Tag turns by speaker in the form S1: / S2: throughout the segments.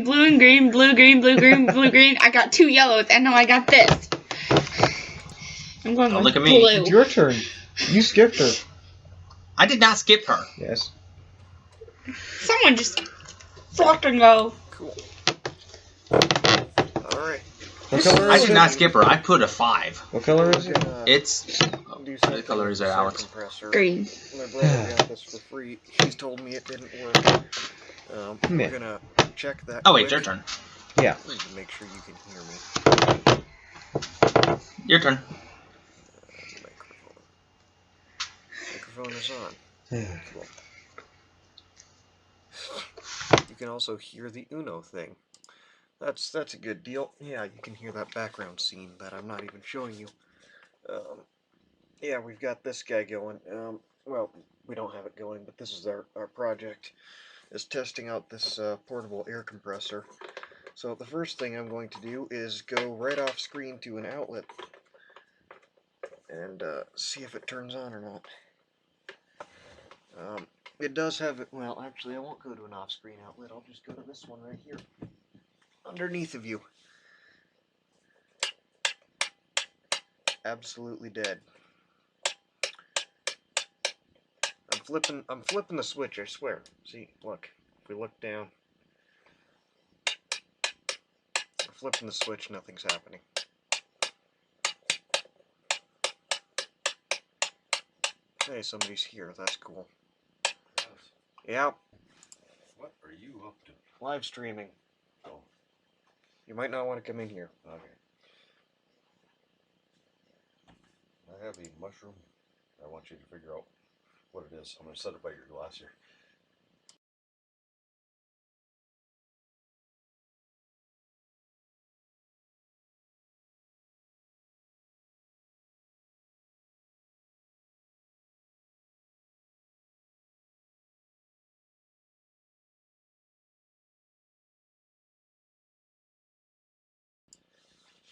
S1: blue and green, blue, green, blue, green, blue, green. I got 2 yellows, and now I got this. I'm going with
S2: look at
S1: blue.
S2: me.
S3: It's your turn. You skipped her.
S2: I did not skip her.
S3: Yes.
S1: Someone just fucking go.
S4: Cool. Alright.
S3: What color
S2: I
S3: is
S2: did
S3: it?
S2: not skip her. I put a 5.
S3: What color is it?
S2: It's...
S4: Do
S2: What color is it, Alex?
S4: compressor.
S1: Green.
S4: My brother got this for free. He's told me it didn't work. We're gonna check that.
S2: Oh wait, it's your turn.
S3: Yeah.
S4: To make sure you can hear me.
S2: Your turn.
S4: Microphone is on. Cool. You can also hear the Uno thing. That's a good deal. Yeah, you can hear that background scene that I'm not even showing you. Yeah, we've got this guy going. Well, we don't have it going, but this is our project, is testing out this portable air compressor. So the first thing I'm going to do is go right off screen to an outlet and see if it turns on or not. It does have it. Well, actually, I won't go to an off-screen outlet. I'll just go to this one right here, underneath of you. Absolutely dead. I'm flipping the switch, I swear. See, look. If we look down, I'm flipping the switch, nothing's happening. Hey, somebody's here. That's cool. Yeah.
S5: What are you up to?
S4: Live streaming.
S5: Oh.
S4: You might not want to come in here.
S5: Okay. I have a mushroom. I want you to figure out what it is. I'm going to set it by your glass here.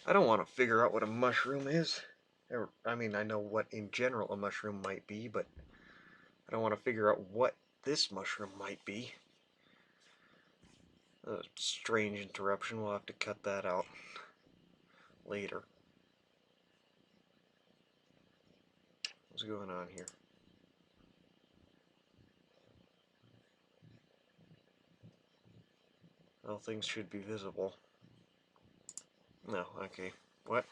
S4: I don't want to figure out what a mushroom is. I mean, I know what in general a mushroom might be, but I don't want to figure out what this mushroom might be. A strange interruption. We'll have to cut that out later. What's going on here? Well, things should be visible. No, okay. What?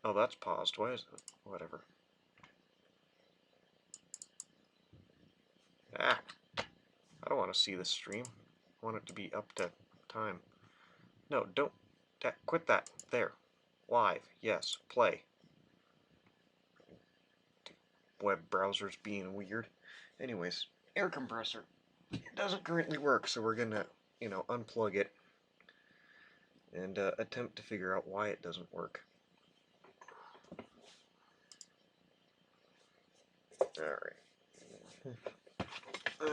S4: Oh, that's paused. Why is it? Whatever. Ah! I don't want to see this stream. I want it to be up to time. No, don't. Quit that. There. Live. Yes. Play. Web browsers being weird. Anyways, air compressor. It doesn't currently work, so we're gonna, unplug it and attempt to figure out why it doesn't work. Alright.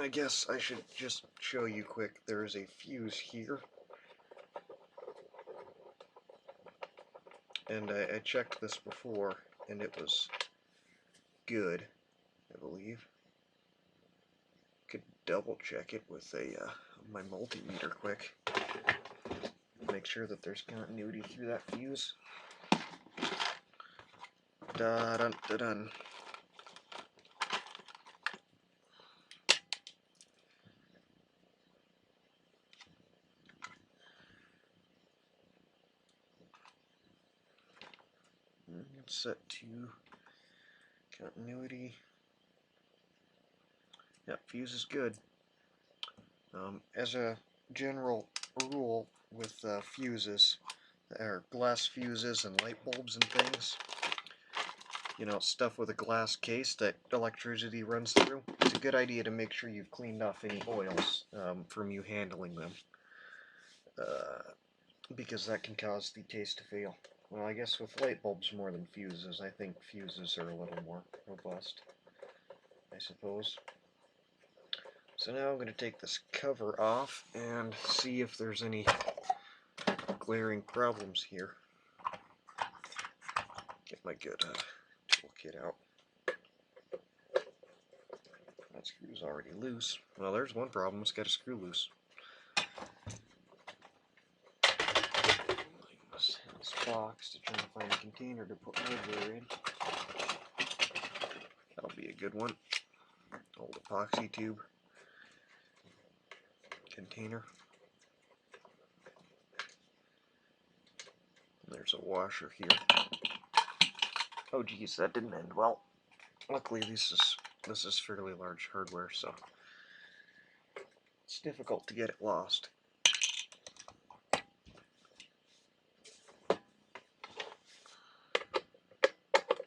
S4: I guess I should just show you quick. There is a fuse here. And I checked this before, and it was good, I believe. Could double check it with my multimeter quick. Make sure that there's continuity through that fuse. Da-dun-da-dun. It's set to continuity. Yep, fuse is good. As a general rule with fuses, or glass fuses and light bulbs and things, stuff with a glass case that electricity runs through, it's a good idea to make sure you've cleaned off any oils from you handling them, because that can cause the case to fail. Well, I guess with light bulbs more than fuses. I think fuses are a little more robust, I suppose. So now I'm going to take this cover off and see if there's any glaring problems here. Get my good toolkit out. That screw's already loose. Well, there's one problem. It's got a screw loose. box to try and find a container to put hardware in. That'll be a good one. Old epoxy tube. Container. There's a washer here. Oh geez, that didn't end well. Luckily this is fairly large hardware, so it's difficult to get it lost.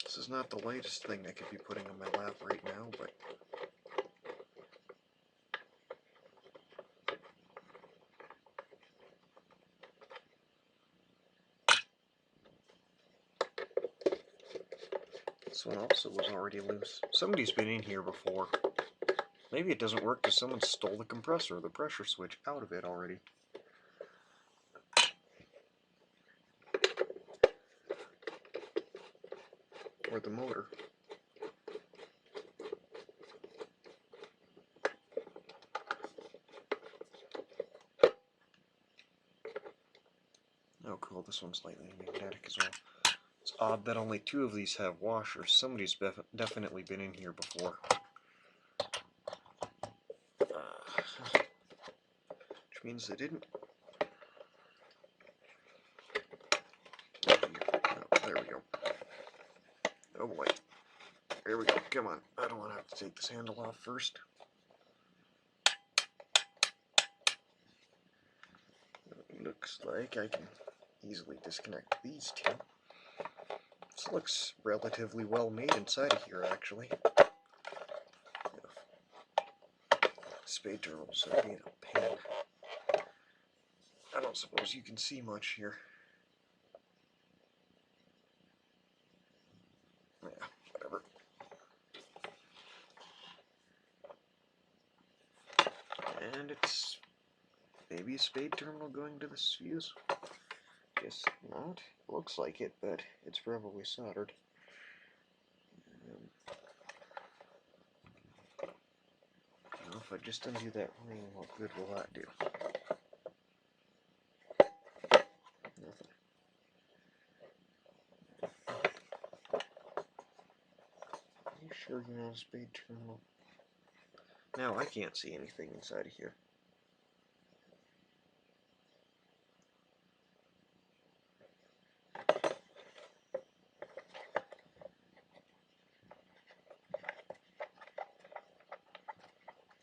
S4: This is not the lightest thing I could be putting on my lap right now, but this one also was already loose. Somebody's been in here before. Maybe it doesn't work because someone stole the compressor, the pressure switch, out of it already. Or the motor. Oh cool, this one's lightly magnetic as well. It's odd that only 2 of these have washers. Somebody's definitely been in here before. Which means they didn't. Oh, there we go. Oh boy. There we go. Come on. I don't want to have to take this handle off first. Looks like I can easily disconnect these 2. This looks relatively well made inside of here, actually. Spade terminals are being a pain. I don't suppose you can see much here. Yeah, whatever. And it's maybe a spade terminal going to this fuse. Guess not. Looks like it, but it's probably soldered. Now if I just undo that ring, what good will that do? Nothing. Are you sure you're not a spade terminal? Now I can't see anything inside of here.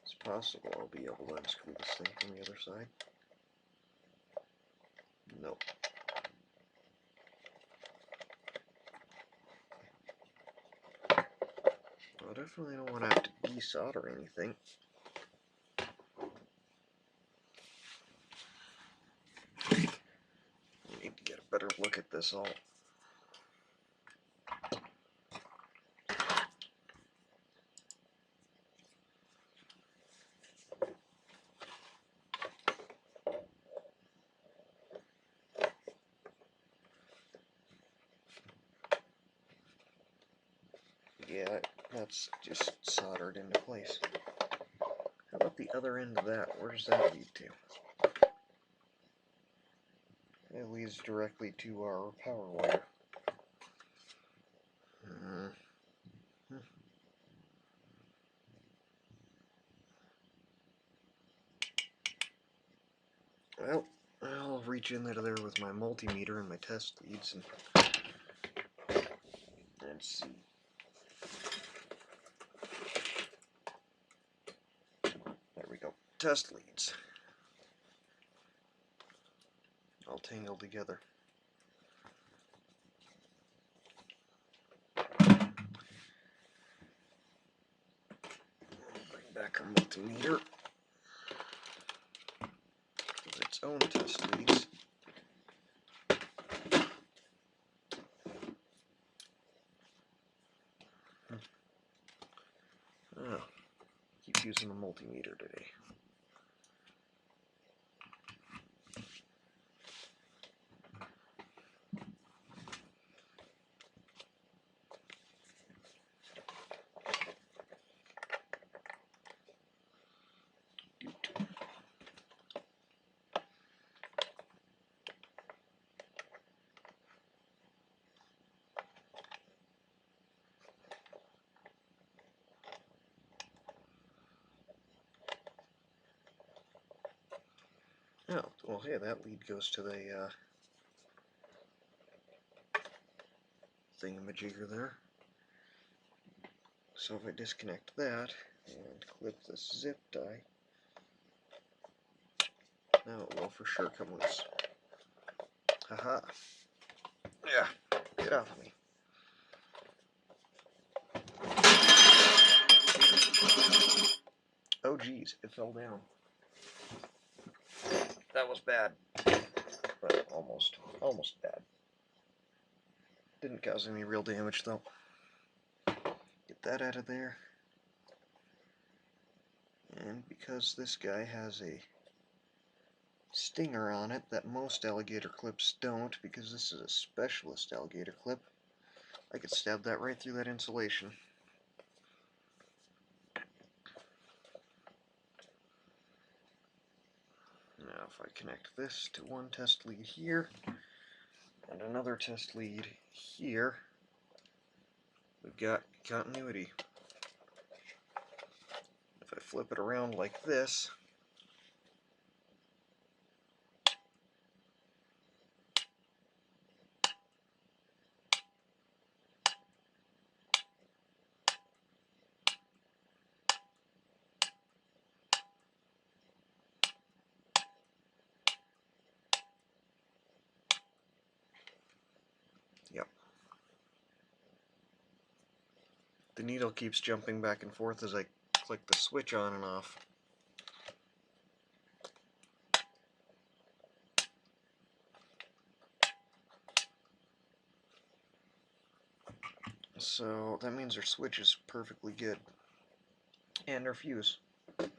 S4: It's possible I'll be able to unscrew this thing from the other side. Nope. I definitely don't want to have to desolder anything. I need to get a better look at this all. Yeah, that's just soldered into place. How about the other end of that? Where does that lead to? It leads directly to our power wire. Well, I'll reach in there with my multimeter and my test leads and see. There we go. Test leads. All tangled together. Bring back our multimeter with its own test leads. Oh, keep using the multimeter today. Oh, well, hey, that lead goes to the thingamajigger there. So if I disconnect that and clip this zip tie, now it will for sure come loose. Haha. Yeah, get off of me. Oh geez, it fell down. That was bad, but almost bad. Didn't cause any real damage though. Get that out of there. And because this guy has a stinger on it that most alligator clips don't, because this is a specialist alligator clip, I could stab that right through that insulation. Now if I connect this to one test lead here and another test lead here, we've got continuity. If I flip it around like this, yep. The needle keeps jumping back and forth as I click the switch on and off. So that means our switch is perfectly good. And our fuse. I'll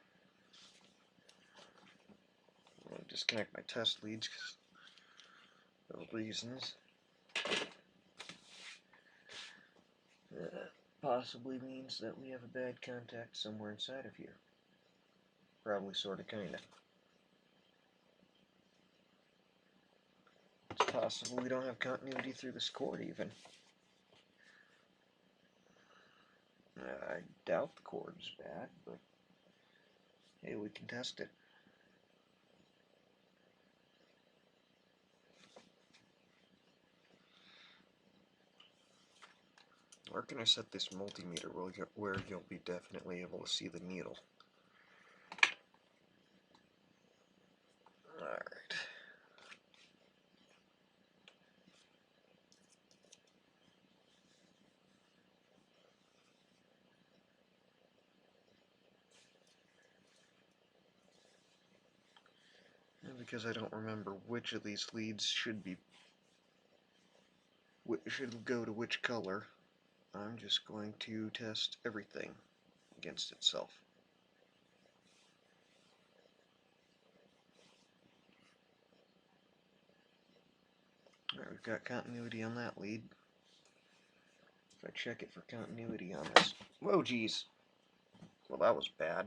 S4: disconnect my test leads because of reasons. That possibly means that we have a bad contact somewhere inside of here. Probably, sorta, kinda. It's possible we don't have continuity through this cord even. I doubt the cord is bad, but hey, we can test it. Where can I set this multimeter where you'll be definitely able to see the needle? Alright. And because I don't remember which of these leads should go to which color, I'm just going to test everything against itself. Alright, we've got continuity on that lead. If I check it for continuity on this... Whoa, geez. Well, that was bad.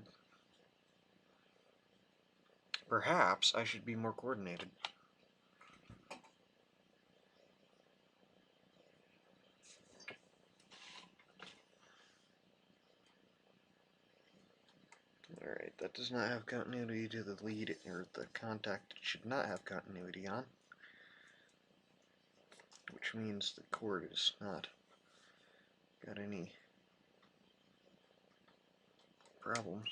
S4: Perhaps I should be more coordinated. Alright, that does not have continuity to the lead, or the contact it should not have continuity on. Which means the cord is not got any problems.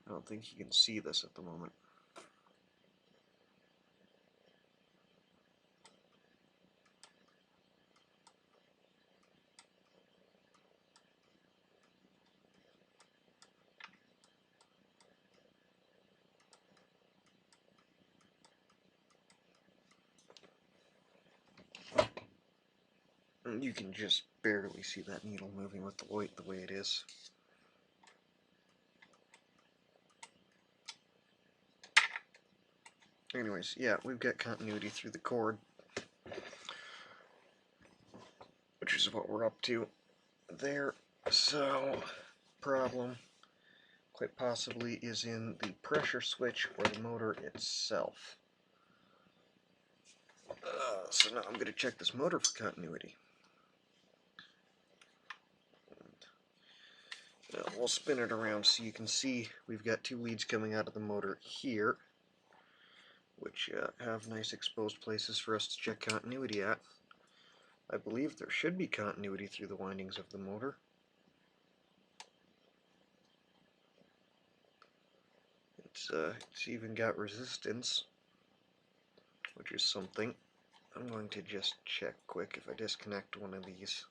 S4: I don't think you can see this at the moment. You can just barely see that needle moving with the light the way it is. Anyways, yeah, we've got continuity through the cord, which is what we're up to there. So, problem quite possibly is in the pressure switch or the motor itself. So now I'm going to check this motor for continuity. We'll spin it around so you can see we've got two leads coming out of the motor here. which have nice exposed places for us to check continuity at. I believe there should be continuity through the windings of the motor. It's even got resistance, which is something. I'm going to just check quick if I disconnect one of these.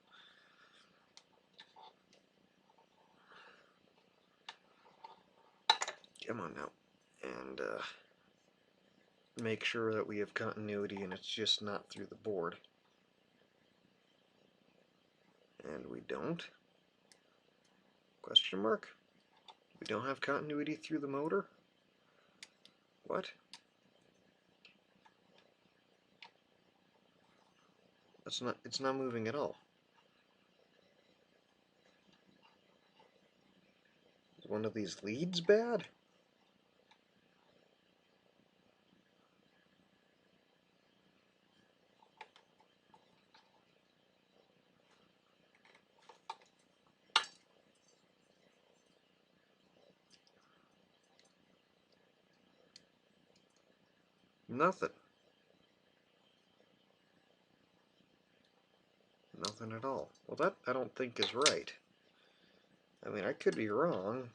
S4: Come on now. And make sure that we have continuity and it's just not through the board. And we don't. Question mark? We don't have continuity through the motor? What? It's not moving at all. Is one of these leads bad? Nothing. Nothing at all. Well, that I don't think is right. I mean, I could be wrong,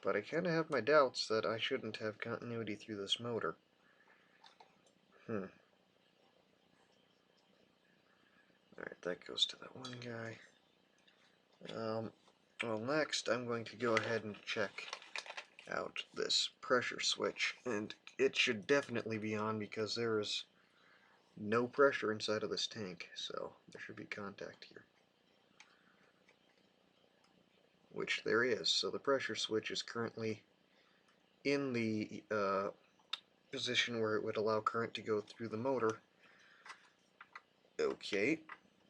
S4: but I kind of have my doubts that I shouldn't have continuity through this motor. Alright, that goes to that one guy. Well, next I'm going to go ahead and check out this pressure switch, and it should definitely be on because there is no pressure inside of this tank, so there should be contact here. Which there is, so the pressure switch is currently in the position where it would allow current to go through the motor. Okay,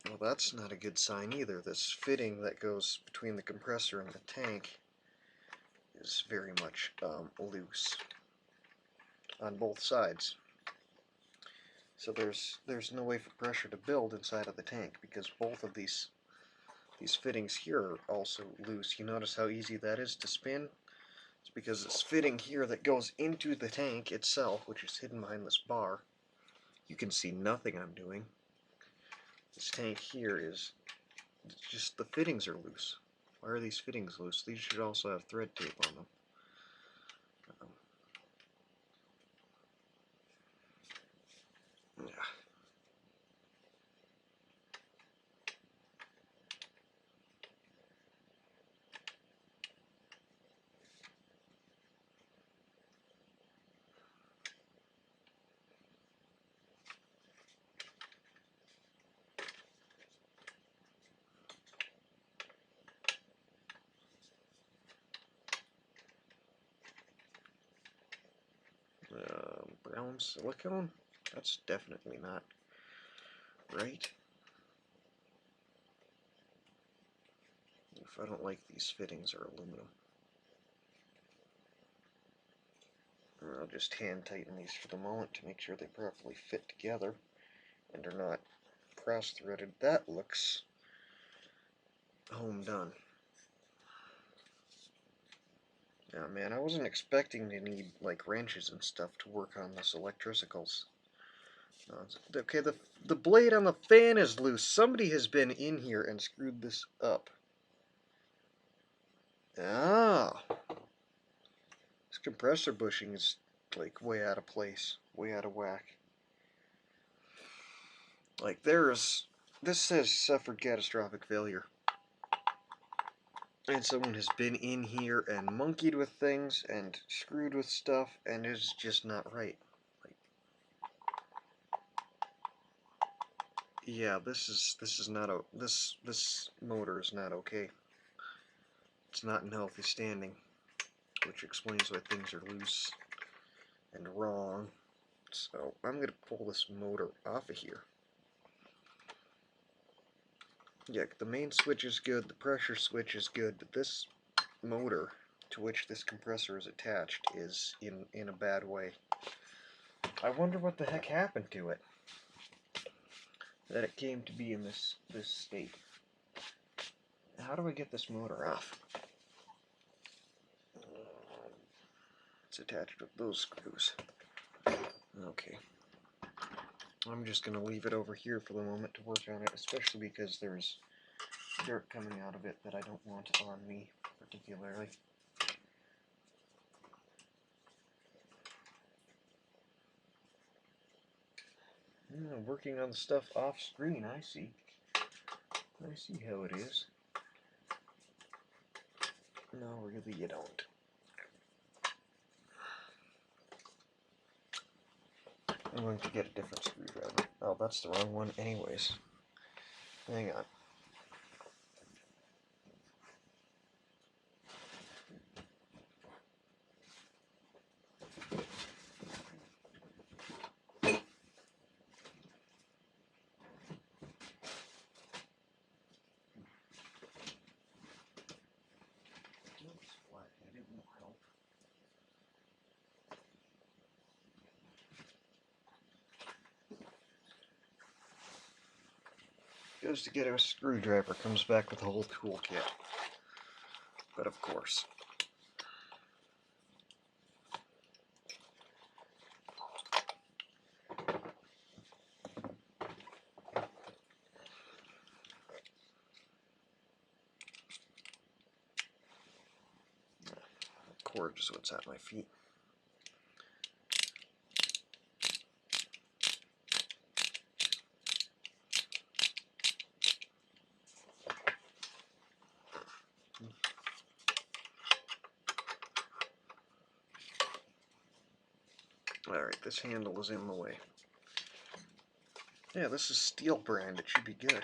S4: well that's not a good sign either. This fitting that goes between the compressor and the tank is very much loose on both sides. So there's no way for pressure to build inside of the tank because both of these fittings here are also loose. You notice how easy that is to spin? It's because this fitting here that goes into the tank itself, which is hidden behind this bar. You can see nothing I'm doing. This tank here is just the fittings are loose. Why are these fittings loose? These should also have thread tape on them. Yeah. Brown silicone? That's definitely not right. If I don't like these fittings are aluminum. I'll just hand tighten these for the moment to make sure they properly fit together and are not cross-threaded. That looks home done. Yeah, man, I wasn't expecting to need like wrenches and stuff to work on this electricals. Okay, the blade on the fan is loose. Somebody has been in here and screwed this up. Ah, this compressor bushing is like way out of place, way out of whack. Like this says suffered catastrophic failure. And someone has been in here and monkeyed with things and screwed with stuff, and it's just not right. Like, yeah, this motor is not okay. It's not in healthy standing, which explains why things are loose and wrong. So I'm gonna pull this motor off of here. Yeah, the main switch is good, the pressure switch is good, but this motor to which this compressor is attached is in a bad way. I wonder what the heck happened to it that it came to be in this state. How do I get this motor off? It's attached with those screws. Okay. I'm just going to leave it over here for the moment to work on it, especially because there's dirt coming out of it that I don't want on me particularly. Working on the stuff off screen, I see. I see how it is. No, really you don't. I'm going to get a different screwdriver. Oh, that's the wrong one anyways. Hang on. Goes to get a screwdriver, comes back with a whole toolkit. But of course. The cord is what's at my feet. Alright, this handle is in the way. Yeah, this is steel brand. It should be good.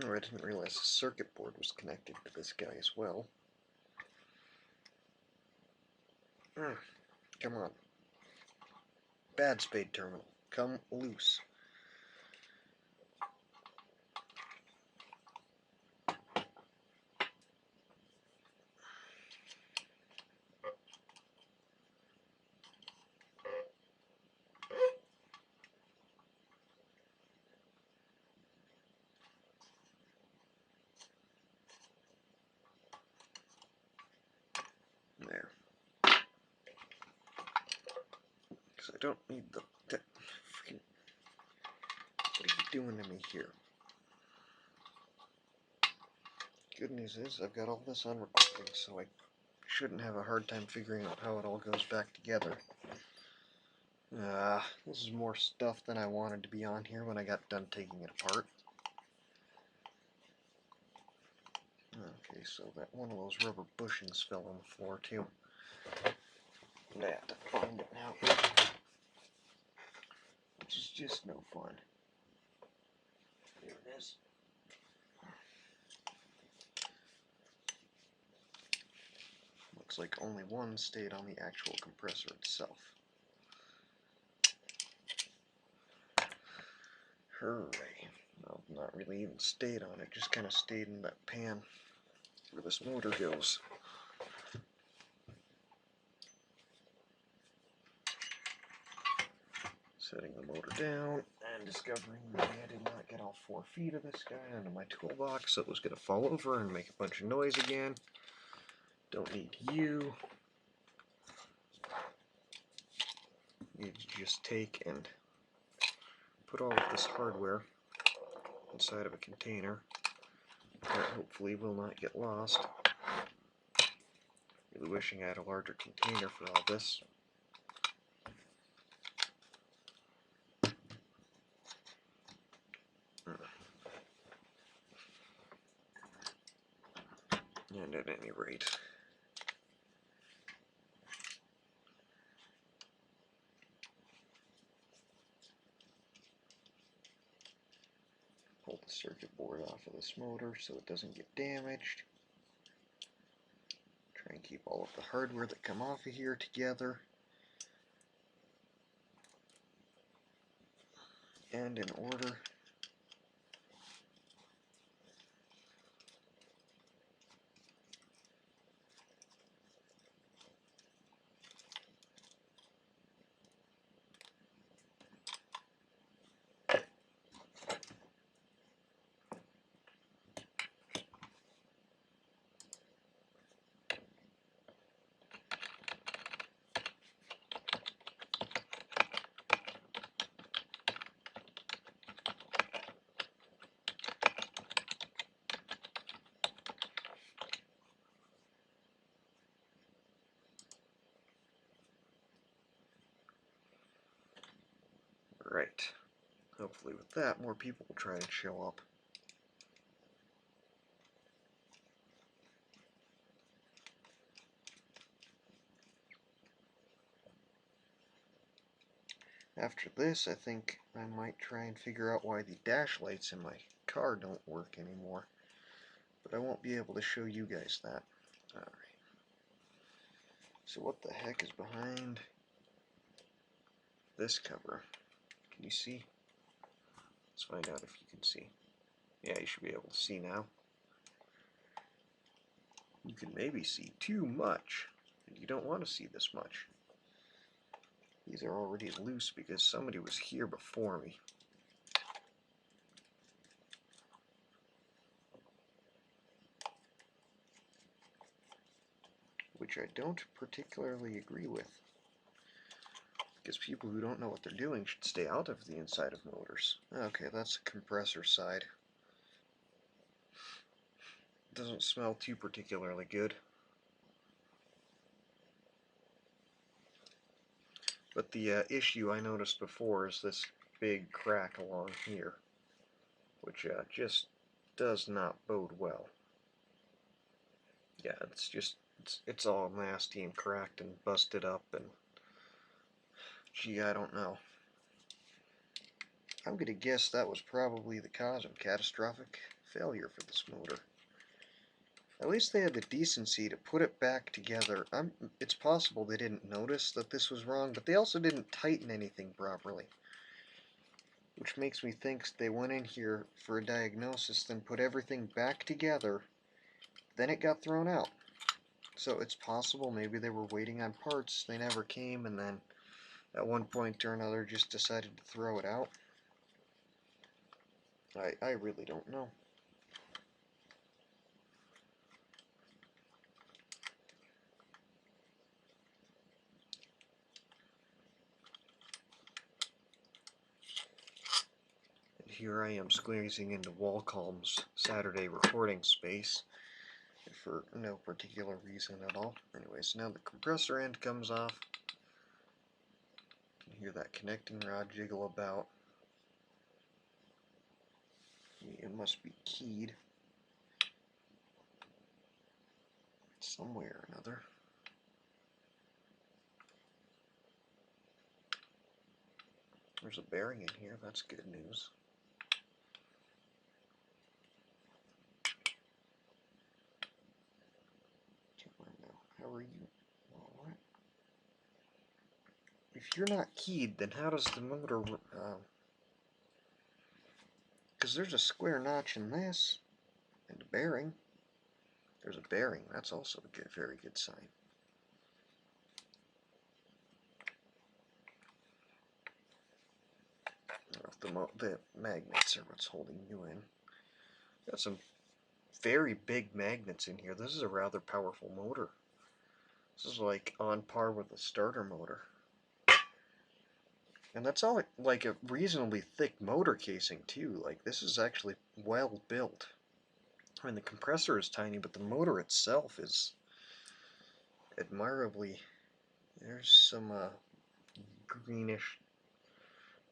S4: Oh, I didn't realize the circuit board was connected to this guy as well. Come on. Bad spade terminal. Come loose. There. Because I don't need the... freaking... What are you doing to me here? Good news is I've got all this on recording, so I shouldn't have a hard time figuring out how it all goes back together. This is more stuff than I wanted to be on here when I got done taking it apart. Okay, so that one of those rubber bushings fell on the floor too. And I have to find it now, which is just no fun. Here it is. Looks like only one stayed on the actual compressor itself. Hooray. Well, not really even stayed on it, just kind of stayed in that pan where this motor goes. Setting the motor down and discovering that I did not get all 4 feet of this guy onto my toolbox, so it was going to fall over and make a bunch of noise again. Don't need you. Need to just take and put all of this hardware inside of a container that hopefully will not get lost. Really wishing I had a larger container for all this. And at any rate, pull the circuit board off of this motor so it doesn't get damaged. Try and keep all of the hardware that come off of here together. And in order. Right. Hopefully with that, more people will try and show up. After this, I think I might try and figure out why the dash lights in my car don't work anymore. But I won't be able to show you guys that. Alright. So what the heck is behind this cover? Can you see? Let's find out if you can see. Yeah, you should be able to see now. You can maybe see too much, and you don't want to see this much. These are already loose because somebody was here before me. Which I don't particularly agree with. Because people who don't know what they're doing should stay out of the inside of motors. Okay, that's the compressor side. Doesn't smell too particularly good. But the issue I noticed before is this big crack along here, which just does not bode well. Yeah, it's just, it's all nasty and cracked and busted up, and gee, I don't know. I'm gonna guess that was probably the cause of catastrophic failure for this motor. At least they had the decency to put it back together. It's possible they didn't notice that this was wrong, but they also didn't tighten anything properly. Which makes me think they went in here for a diagnosis, then put everything back together, then it got thrown out. So it's possible maybe they were waiting on parts, they never came, and then at one point or another just decided to throw it out. I really don't know. Here I am squeezing into Wacom's Saturday recording space for no particular reason at all. Anyways, now the compressor end comes off. You can hear that connecting rod jiggle about. It must be keyed. some way or another. There's a bearing in here, that's good news. How are you? What? If you're not keyed, then how does the motor... because there's a square notch in this, and a bearing. There's a bearing, that's also a good, very good sign. I don't know if the magnets are what's holding you in. Got some very big magnets in here. This is a rather powerful motor. This is like on par with a starter motor. And that's all like a reasonably thick motor casing too. Like this is actually well built. I mean the compressor is tiny, but the motor itself is admirably. There's some greenish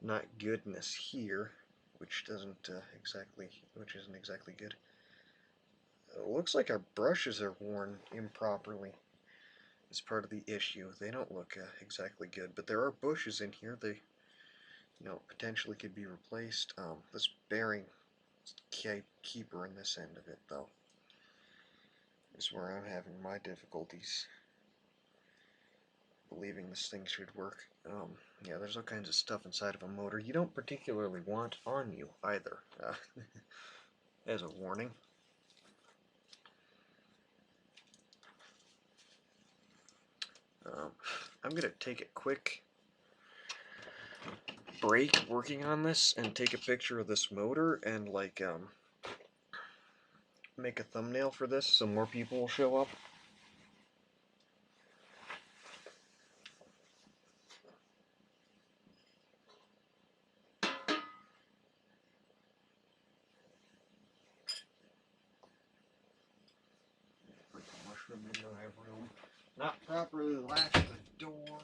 S4: not goodness here, which isn't exactly good. It looks like our brushes are worn improperly. It's part of the issue. They don't look exactly good, but there are bushes in here. They, potentially could be replaced. This bearing keeper in this end of it, though, is where I'm having my difficulties believing this thing should work. Yeah, there's all kinds of stuff inside of a motor you don't particularly want on you either, as a warning. I'm going to take a quick break working on this and take a picture of this motor and make a thumbnail for this so more people will show up. Mushroom, we don't have room. Not properly latch the door.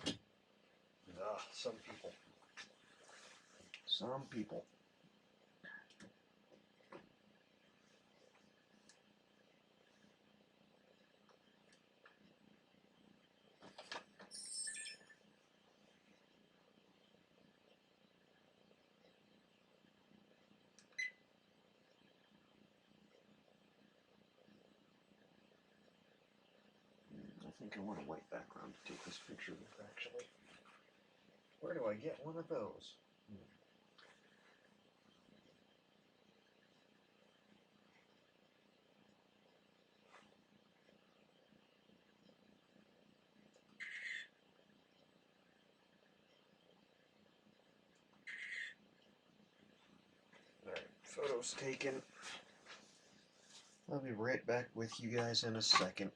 S4: Some people. Some people. I think I want a white background to take this picture with, actually. Where do I get one of those? Alright, photos taken. I'll be right back with you guys in a second.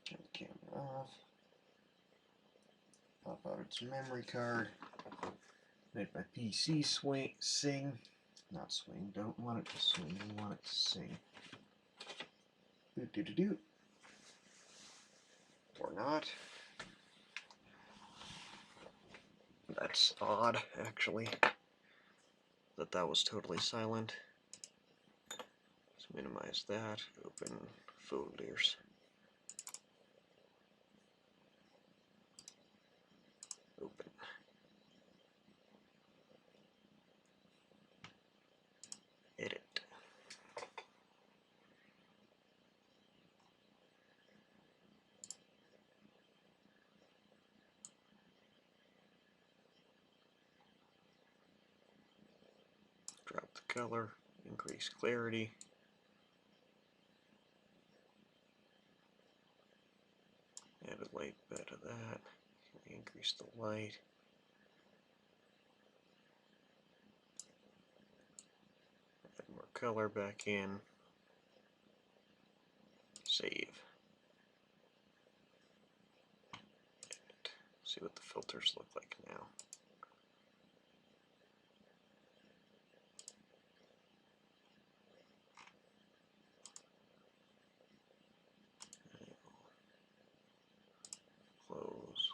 S4: Turn the camera off. Pop out its memory card. Make my PC sing. Not swing. Don't want it to swing. We want it to sing. Do. Or not. That's odd, actually. That was totally silent. Let's minimize that. Open folders. Open. Edit. Drop the color, increase clarity. Add a light bit of that. Increase the light. Add more color back in. Save. Edit. See what the filters look like now. Close.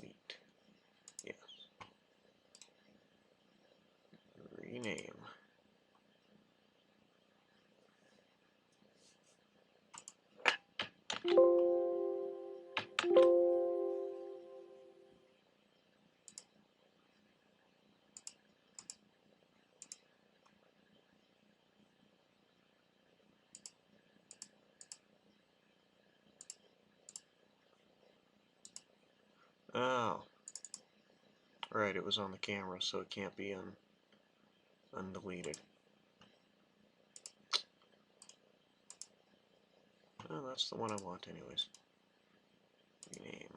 S4: Delete. Yes. right, it was on the camera, so it can't be undeleted. Oh, that's the one I want anyways. Rename.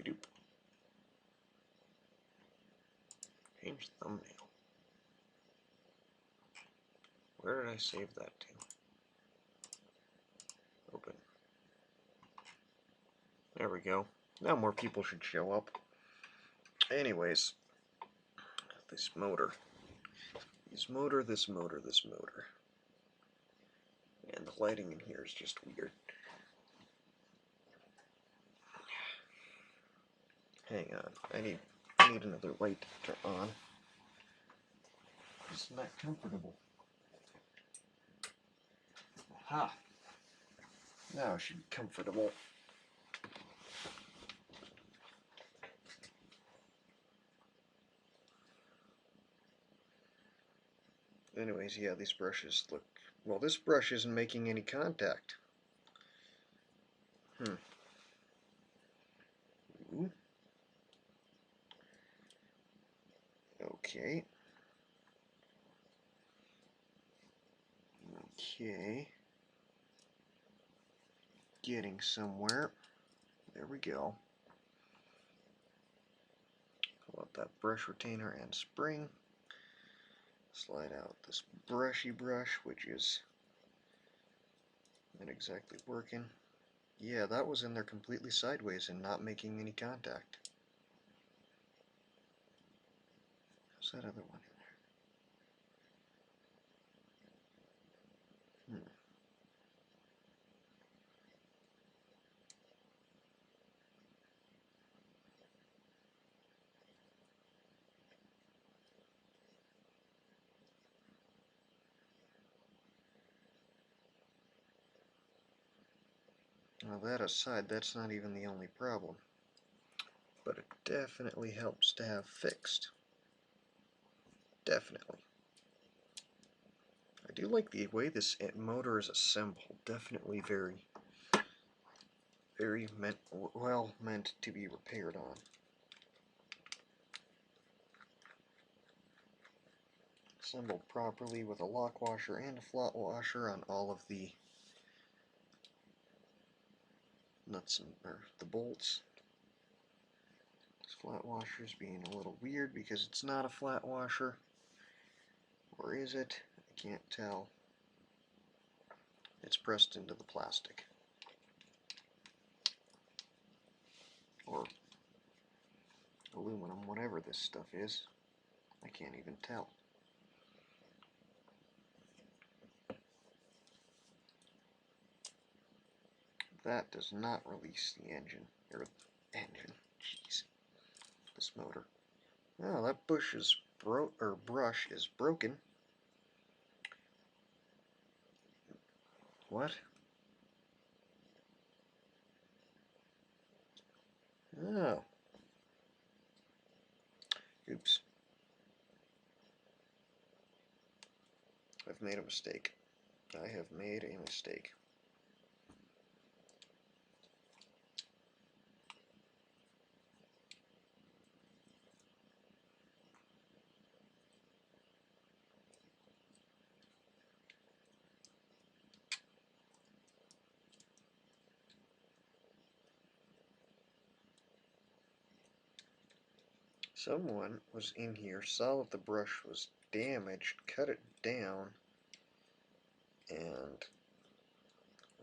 S4: Doop. Change thumbnail. Where did I save that to? Open. There we go. Now more people should show up. Anyways, this motor. This motor, this motor, this motor. And the lighting in here is just weird. Hang on, I need another light to turn on. It's not comfortable. Aha! Now it should be comfortable. Anyways, yeah, these brushes look... Well, this brush isn't making any contact. Ooh. Okay. Okay. Getting somewhere. There we go. Pull out that brush retainer and spring. Slide out this brushy brush, which is not exactly working. Yeah, that was in there completely sideways and not making any contact. How's that other one in there? Now that aside, that's not even the only problem. But it definitely helps to have fixed. Definitely. I do like the way this motor is assembled. Definitely very well meant to be repaired on. Assembled properly with a lock washer and a flat washer on all of the nuts or the bolts. This flat washer is being a little weird because it's not a flat washer. Or is it? I can't tell. It's pressed into the plastic. Or aluminum, whatever this stuff is. I can't even tell. That does not release the engine. Jeez. This motor. Oh, that brush is broken. What? Oh. Oops. I've made a mistake. I have made a mistake. Someone was in here, saw that the brush was damaged, cut it down, and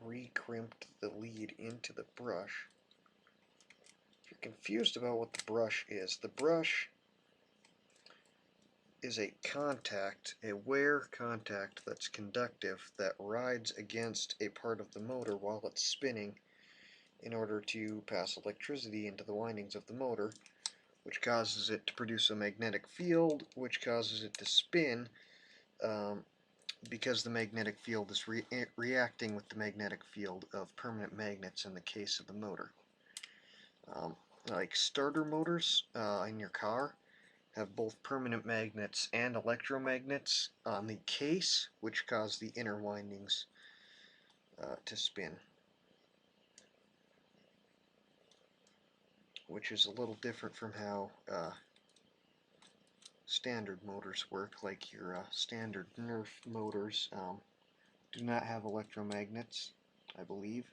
S4: re-crimped the lead into the brush. If you're confused about what the brush is a contact, a wear contact that's conductive that rides against a part of the motor while it's spinning in order to pass electricity into the windings of the motor, which causes it to produce a magnetic field, which causes it to spin because the magnetic field is reacting with the magnetic field of permanent magnets in the case of the motor. Like starter motors in your car have both permanent magnets and electromagnets on the case, which cause the inner windings to spin, which is a little different from how standard motors work. Like your standard Nerf motors do not have electromagnets, I believe.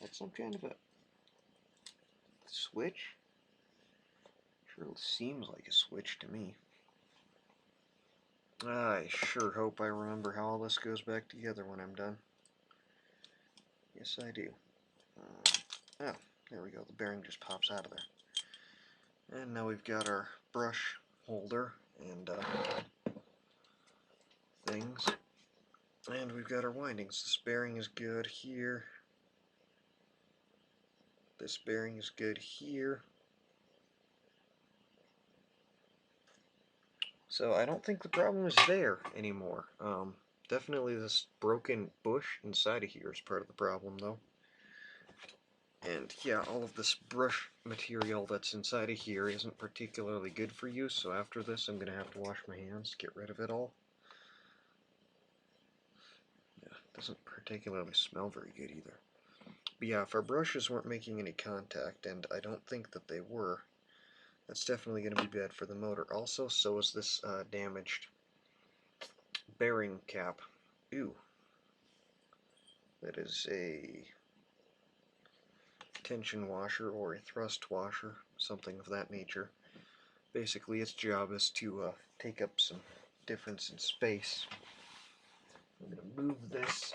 S4: That's some kind of a switch? Sure seems like a switch to me. I sure hope I remember how all this goes back together when I'm done. Yes, I do. Oh, there we go. The bearing just pops out of there. And now we've got our brush holder and things. And we've got our windings. This bearing is good here. This bearing is good here. So I don't think the problem is there anymore. Definitely this broken bush inside of here is part of the problem, though. And yeah, all of this brush material that's inside of here isn't particularly good for you, so after this I'm going to have to wash my hands to get rid of it all. Yeah, it doesn't particularly smell very good either. But yeah, if our brushes weren't making any contact, and I don't think that they were, that's definitely going to be bad for the motor. Also, so is this damaged bearing cap. Ew. That is a tension washer or a thrust washer, something of that nature. Basically, its job is to take up some difference in space. I'm going to move this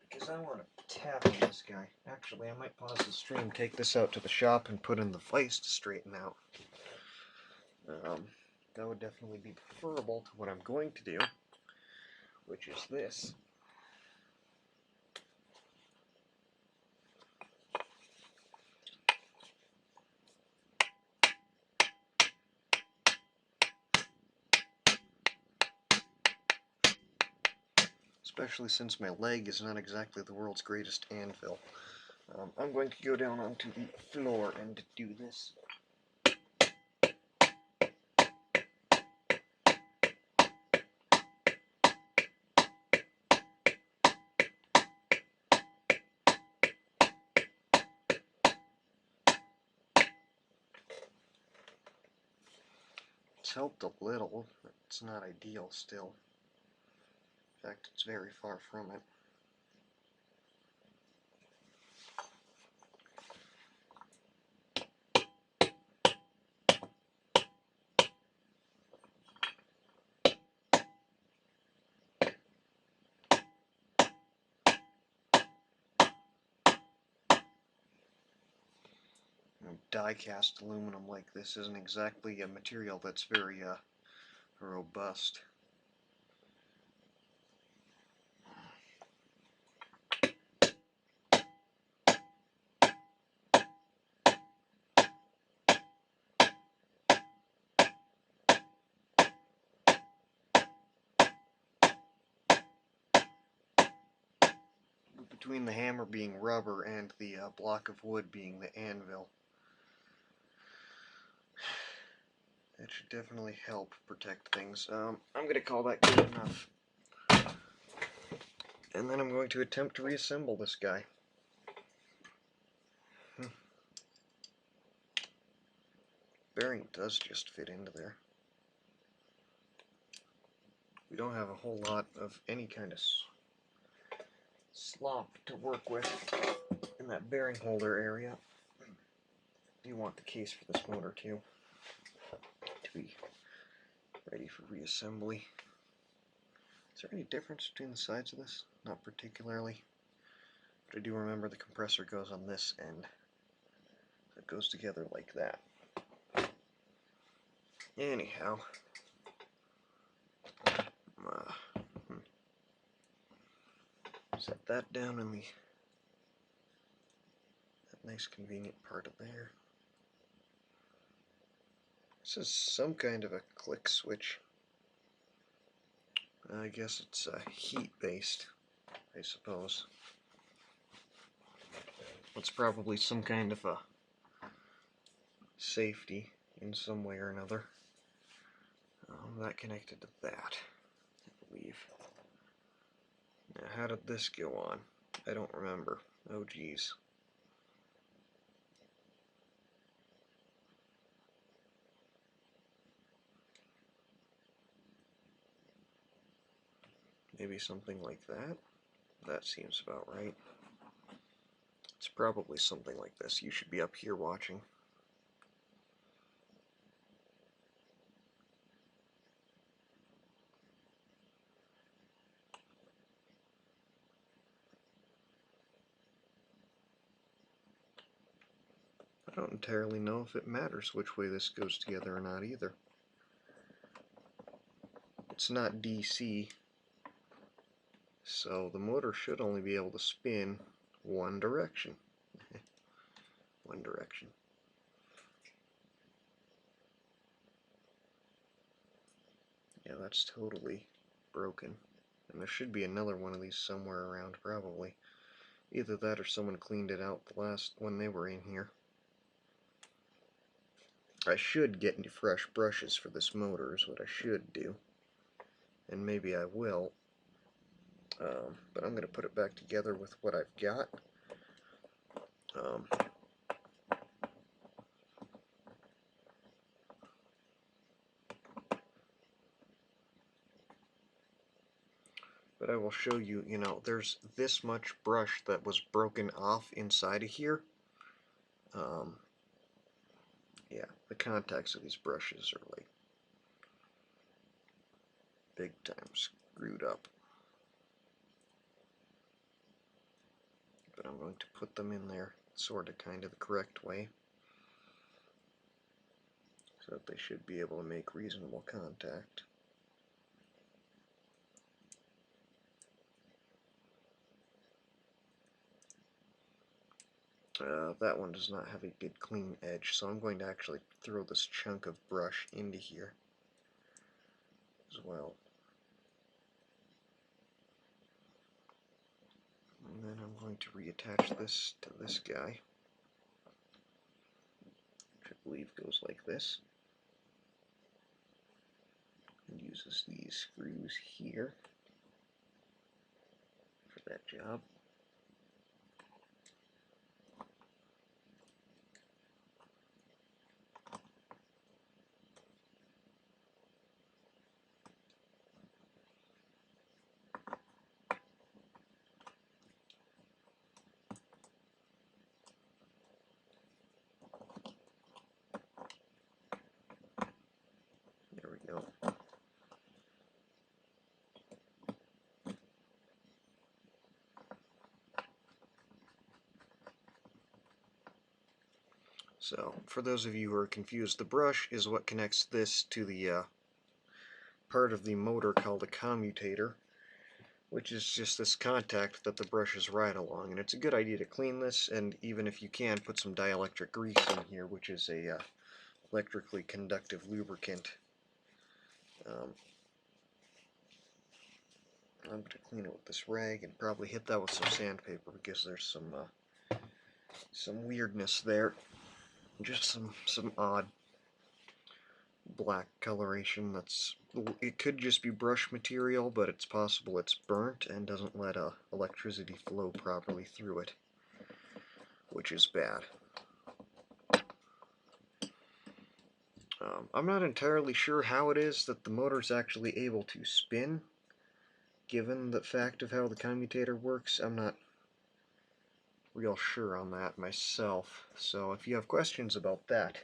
S4: because I want to tap on this guy. Actually, I might pause the stream, take this out to the shop, and put in the vise to straighten out. That would definitely be preferable to what I'm going to do, which is this. Especially since my leg is not exactly the world's greatest anvil. I'm going to go down onto the floor and do this. It's helped a little, but it's not ideal still. In fact, it's very far from it. Die-cast aluminum like this isn't exactly a material that's very robust. Between the hammer being rubber and the block of wood being the anvil, that should definitely help protect things. I'm going to call that good enough. And then I'm going to attempt to reassemble this guy. Bearing does just fit into there. We don't have a whole lot of any kind of slop to work with in that bearing holder area. You want the case for this motor too to be ready for reassembly. Is there any difference between the sides of this? Not particularly. But I do remember the compressor goes on this end. So it goes together like that. Anyhow. Set that down in that nice convenient part of there. This is some kind of a click switch. I guess it's heat-based, I suppose. It's probably some kind of a safety in some way or another. That connected to that, I believe. Now, how did this go on? I don't remember. Oh, geez. Maybe something like that? That seems about right. It's probably something like this. You should be up here watching. I don't entirely know if it matters which way this goes together or not either. It's not DC, so the motor should only be able to spin one direction. One direction. Yeah, that's totally broken. And there should be another one of these somewhere around, probably. Either that or someone cleaned it out the last when they were in here. I should get into fresh brushes for this motor is what I should do. And maybe I will. But I'm going to put it back together with what I've got. But I will show you, you know, there's this much brush that was broken off inside of here. Yeah, the contacts of these brushes are like big time screwed up. But I'm going to put them in there sort of kind of the correct way, so that they should be able to make reasonable contact. That one does not have a good clean edge, so I'm going to actually throw this chunk of brush into here as well. And then I'm going to reattach this to this guy, which I believe goes like this, and uses these screws here for that job. There we go. So, for those of you who are confused, the brush is what connects this to the part of the motor called a commutator, which is just this contact that the brushes ride along. And it's a good idea to clean this, and even if you can, put some dielectric grease in here, which is a electrically conductive lubricant. I'm going to clean it with this rag and probably hit that with some sandpaper because there's some weirdness there. Just some odd black coloration. It could just be brush material, but it's possible it's burnt and doesn't let electricity flow properly through it, which is bad. I'm not entirely sure how it is that the motor's actually able to spin, given the fact of how the commutator works. I'm not real sure on that myself, so if you have questions about that,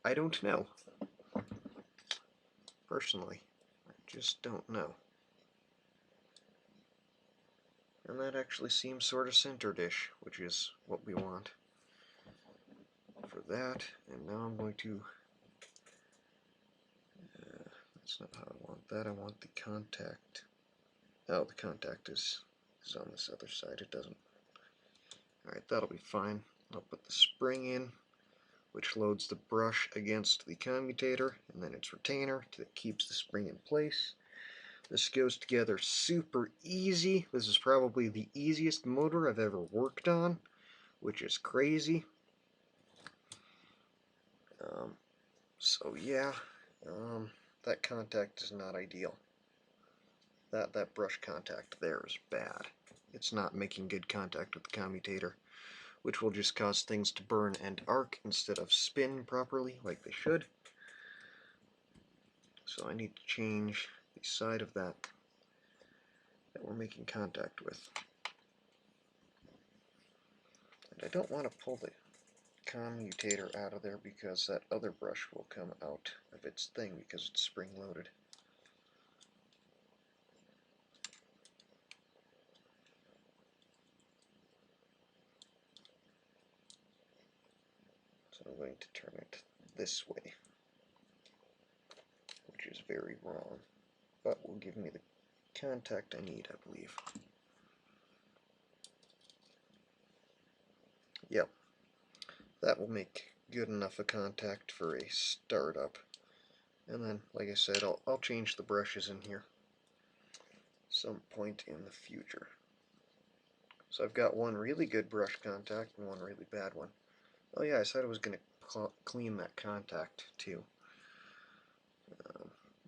S4: I don't know. Personally, I just don't know. And that actually seems sort of centered-ish, which is what we want for that. And now I'm going to, that's not how I want that. I want the contact. Oh, the contact is on this other side. It doesn't. Alright, that'll be fine. I'll put the spring in, which loads the brush against the commutator, and then its retainer that keeps the spring in place. This goes together super easy. This is probably the easiest motor I've ever worked on, which is crazy. So yeah, that contact is not ideal. That brush contact there is bad. It's not making good contact with the commutator, which will just cause things to burn and arc instead of spin properly like they should. So I need to change the side of that we're making contact with. And I don't want to pull the commutator out of there because that other brush will come out of its thing because it's spring-loaded. So I'm going to turn it this way, which is very wrong, but will give me the contact I need, I believe. Yep, that will make good enough a contact for a startup. And then, like I said, I'll change the brushes in here some point in the future. So I've got one really good brush contact and one really bad one. Oh yeah, I said I was going to clean that contact too.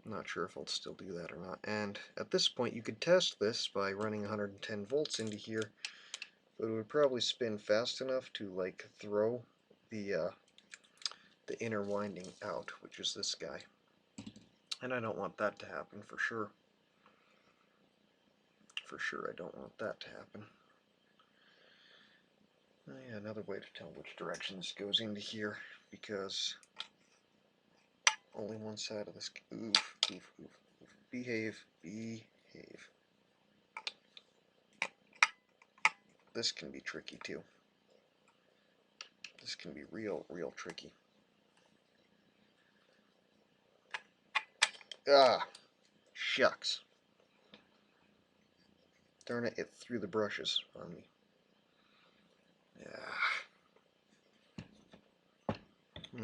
S4: I'm not sure if I'll still do that or not. And at this point you could test this by running 110 volts into here, but it would probably spin fast enough to like throw the inner winding out, which is this guy. And I don't want that to happen for sure. For sure I don't want that to happen. Oh yeah, another way to tell which direction this goes into here, because only one side of this. Oof, oof, oof, oof. Behave, behave. This can be tricky too. This can be real tricky. Ah, shucks. Darn it, it threw the brushes on me. Yeah.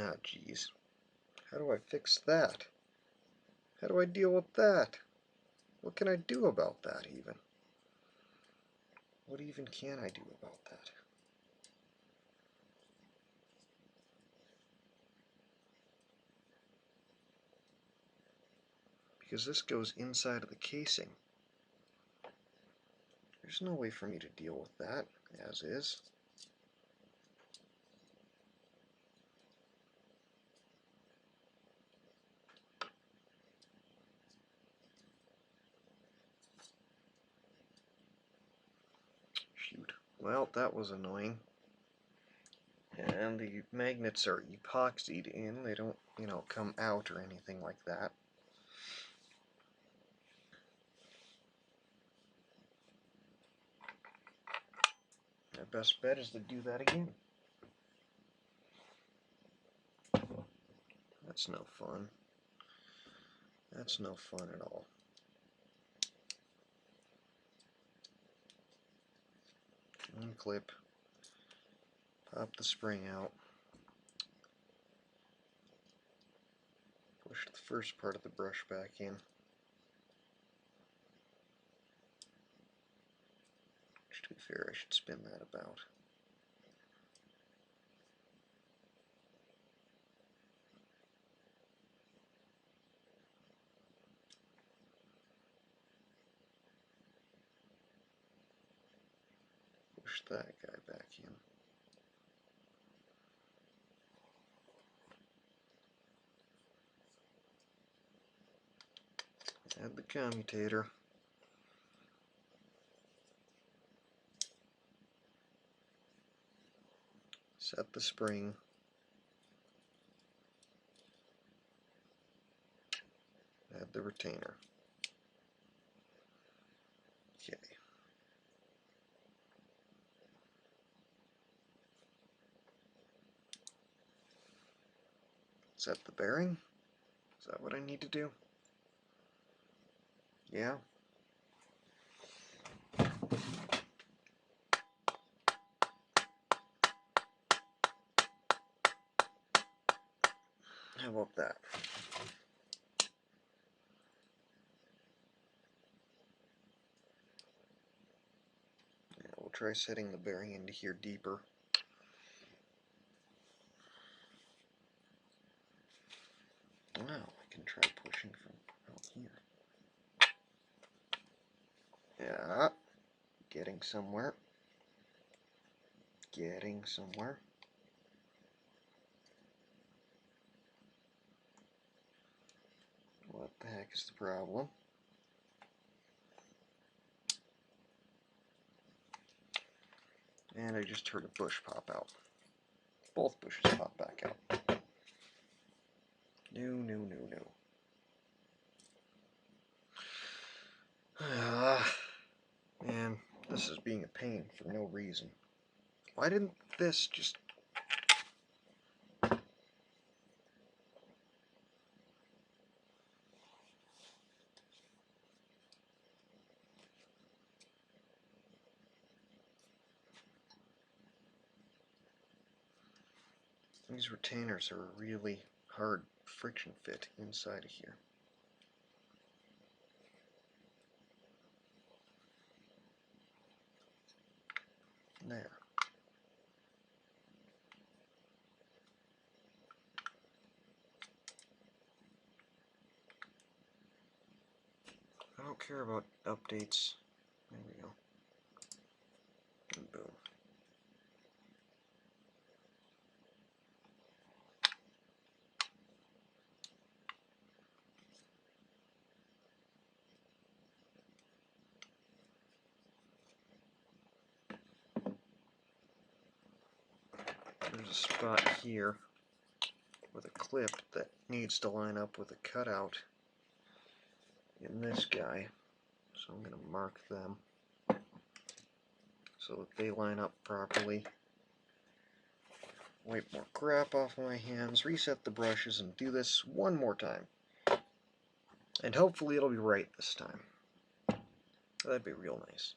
S4: Ah, jeez. How do I fix that? How do I deal with that? What can I do about that even? What even can I do about that? Because this goes inside of the casing. There's no way for me to deal with that as is. Shoot. Well, that was annoying. And the magnets are epoxied in. They don't, come out or anything like that. My best bet is to do that again. That's no fun. That's no fun at all. Unclip. Pop the spring out. Push the first part of the brush back in. To be fair, I should spin that about. Push that guy back in. Add the commutator. Set the spring. Add the retainer. Okay. Set the bearing. Is that what I need to do? Yeah. How about that? Yeah, we'll try setting the bearing into here deeper. Wow, I can try pushing from out here. Yeah, getting somewhere. Getting somewhere. What the heck is the problem? And I just heard a bush pop out. Both bushes pop back out. No, no, no, no. Man, this is being a pain for no reason. Why didn't this just... These retainers are a really hard friction fit inside of here. There. I don't care about updates. There we go. And boom. There's a spot here with a clip that needs to line up with a cutout in this guy. So I'm going to mark them so that they line up properly. Wipe more crap off my hands, reset the brushes, and do this one more time. And hopefully it'll be right this time. That'd be real nice.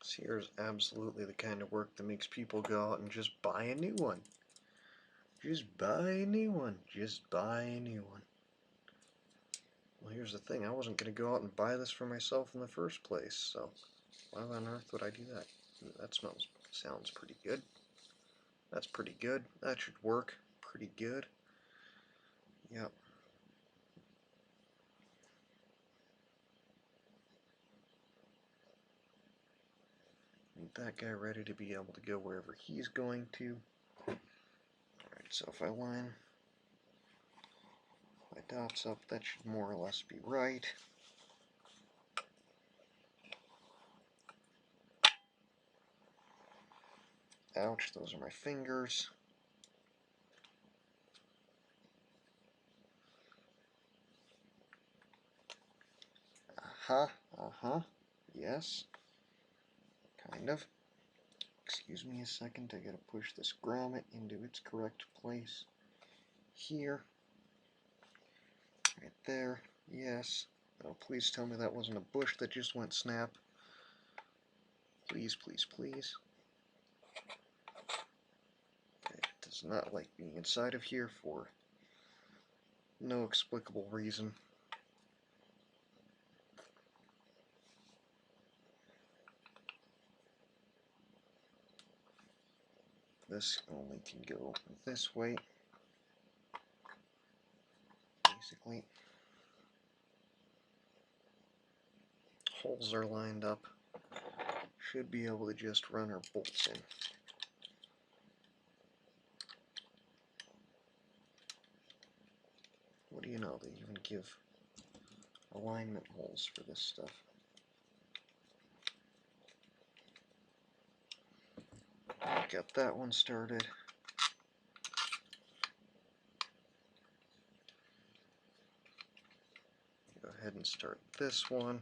S4: This here is absolutely the kind of work that makes people go out and just buy a new one. Just buy a new one. Just buy a new one. Well, here's the thing. I wasn't going to go out and buy this for myself in the first place, so why on earth would I do that? That sounds pretty good. That's pretty good. That should work pretty good. Yep. Need that guy ready to be able to go wherever he's going to. Alright, so if I line my dots up, that should more or less be right. Ouch, those are my fingers. Yes. Kind of. Excuse me a second, I gotta push this grommet into its correct place. Here. Right there. Yes. Oh, please tell me that wasn't a bush that just went snap. Please, please, please. It does not like being inside of here for no explicable reason. this only can go this way, basically. Holes are lined up. Should be able to just run our bolts in. What do you know, they even give alignment holes for this stuff. Got that one started. Go ahead and start this one.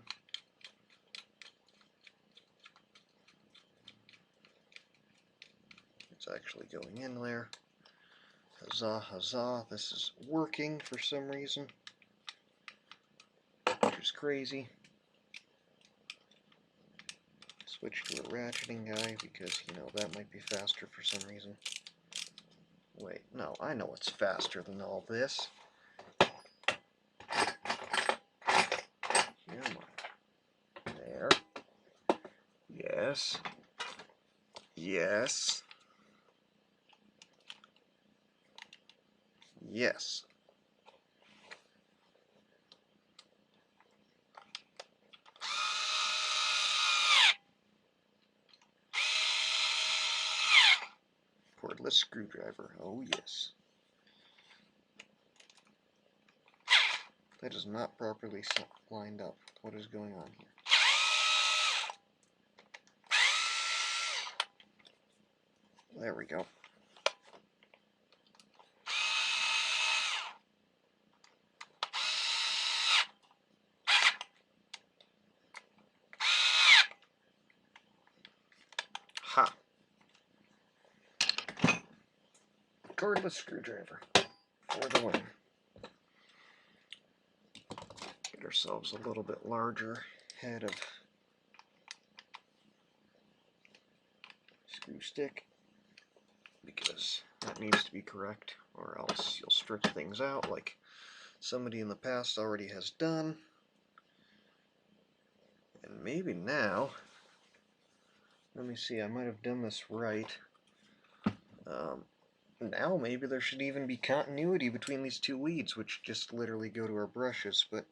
S4: It's actually going in there. Huzzah, huzzah, this is working for some reason, which is crazy. Switch to a ratcheting guy because, you know, that might be faster for some reason. Wait, no, I know it's faster than all this. Come on. There. Yes. Yes. Yes. Cordless screwdriver. Oh yes. That is not properly lined up. What is going on here? There we go. Ha! Cordless screwdriver for the win. Get ourselves a little bit larger head of screw stick because that needs to be correct, or else you'll strip things out like somebody in the past already has done. And maybe now, let me see, I might have done this right. Now maybe there should even be continuity between these two leads, which just literally go to our brushes, but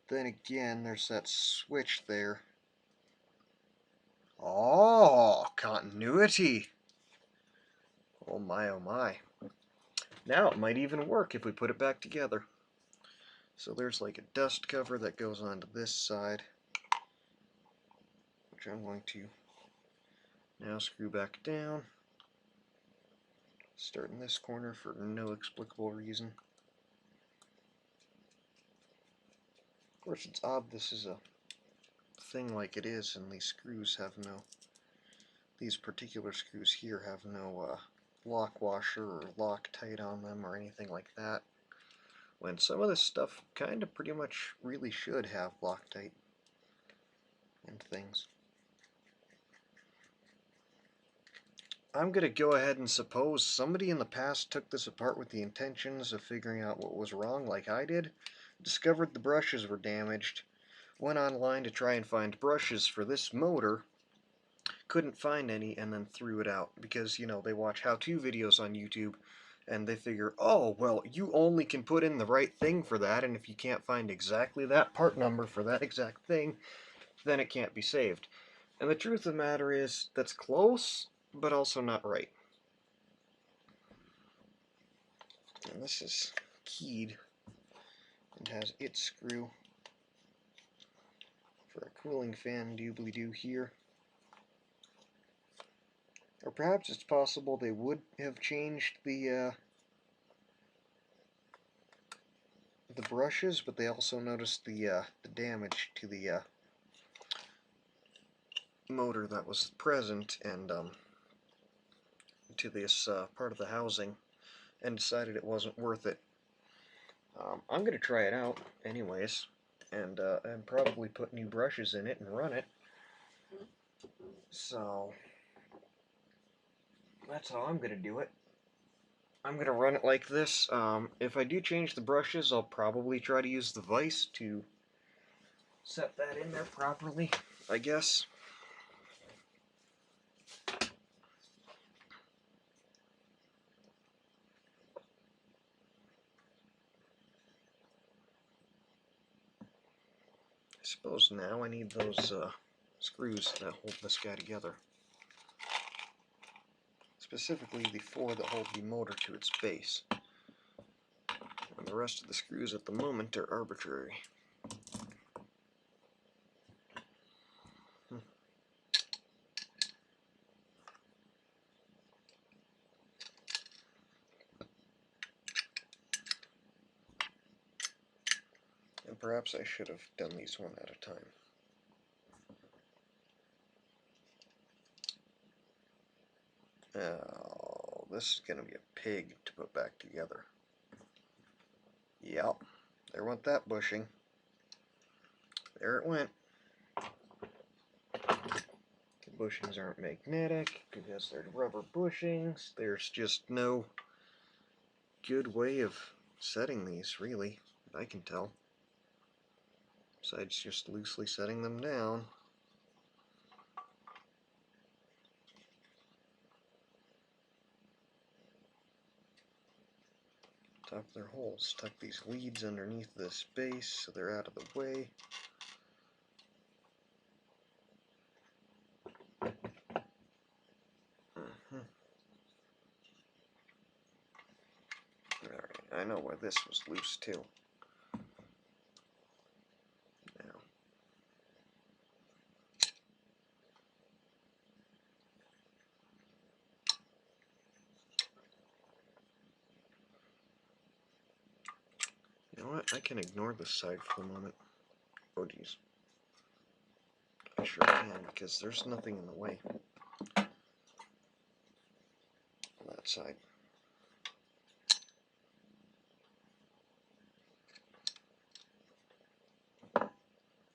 S4: then again, there's that switch there. Oh, continuity! Oh my, oh my. Now it might even work if we put it back together. So there's like a dust cover that goes onto this side, which I'm going to now screw back down. Start in this corner for no explicable reason. Of course, it's odd this is a thing like it is, and these screws have no, these particular screws here have no lock washer or Loctite on them or anything like that, when some of this stuff kind of pretty much really should have Loctite and things. I'm going to go ahead and suppose somebody in the past took this apart with the intentions of figuring out what was wrong like I did, discovered the brushes were damaged, went online to try and find brushes for this motor, couldn't find any, and then threw it out because, you know, they watch how-to videos on YouTube and they figure, oh, well, you only can put in the right thing for that, and if you can't find exactly that part number for that exact thing, then it can't be saved. And the truth of the matter is, that's close, but also not right. And this is keyed and has its screw for a cooling fan doobly-doo here. Or perhaps it's possible they would have changed the brushes, but they also noticed the damage to the motor that was present and to this part of the housing, and decided it wasn't worth it. I'm going to try it out anyways, and probably put new brushes in it and run it. So that's how I'm going to do it. I'm going to run it like this. If I do change the brushes, I'll probably try to use the vise to set that in there properly, I guess. suppose now I need those screws that hold this guy together. Specifically the 4 that hold the motor to its base. And the rest of the screws at the moment are arbitrary. And perhaps I should have done these one at a time. Oh, this is going to be a pig to put back together. Yep, there went that bushing. There it went. The bushings aren't magnetic because they're rubber bushings. There's just no good way of setting these, really, that I can tell. Besides just loosely setting them down. Top of their holes. Tuck these leads underneath this base so they're out of the way. Alright, I know where this was loose too. Now. You know what? I can ignore this side for the moment. Oh geez. I sure can, because there's nothing in the way on that side.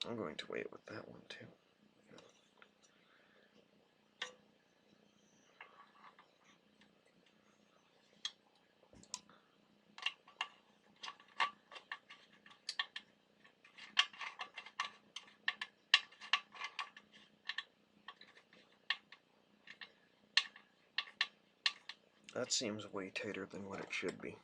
S4: I'm going to wait with that one too. That seems way tighter than what it should be.